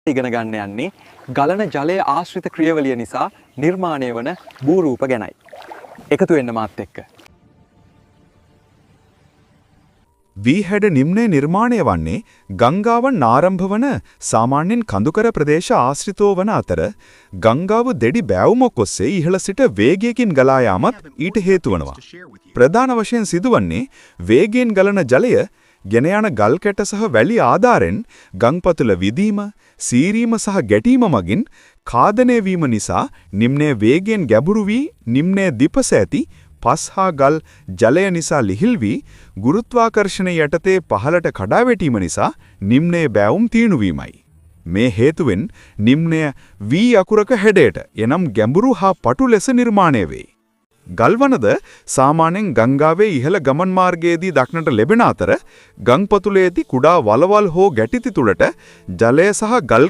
ඉගෙන ගන්න යන්නේ ගලන ජලය ආශ්‍රිත ක්‍රියාවලිය නිසා නිර්මාණය වන භූරූප ගැනයි. එකතු වෙන්න මාත් එක්ක. වීහැඩ නිම්නය නිර්මාණය වන්නේ ගංගාවන් ආරම්භ වන සාමාන්‍යයෙන් කඳුකර ප්‍රදේශ ආශ්‍රිතව වන අතර ගංගාව දෙඩි බෑවුමක් ඔස්සේ ඉහළ සිට වේගයකින් ගලා යාමත් ඊට හේතු වනවා. ප්‍රධාන වශයෙන් සිදුවන්නේ වේගයෙන් ගලන ජලය ගෙන යන ගල් කැට සහ වැලි ආධාරෙන් ගංපතුල විදීම, සීරීම සහ ගැටීම මගින් ඛාදනය වීම නිසා නිම්නයේ වේගයෙන් ගැඹුරු වී නිම්නයේ දිපස ඇති පස් හා ගල් ජලය නිසා ලිහිල් වී ගුරුත්වාකර්ෂණය යටතේ පහළට කඩා වැටීම නිසා නිම්නයේ බෑවුම් තීණු වීමයි. මේ හේතුවෙන් නිම්නය V අකුරක හැඩයට එනම් ගැඹුරු හා පටු ලෙස නිර්මාණය වේ. ගල්වනද සාමාන්‍යයෙන් ගංගාවේ ඉහළ ගමන් මාර්ගයේදී දක්නට ලැබෙන අතර ගංපතුලේ ඇති කුඩා වලවල් හෝ ගැටිති තුලට ජලය සහ ගල්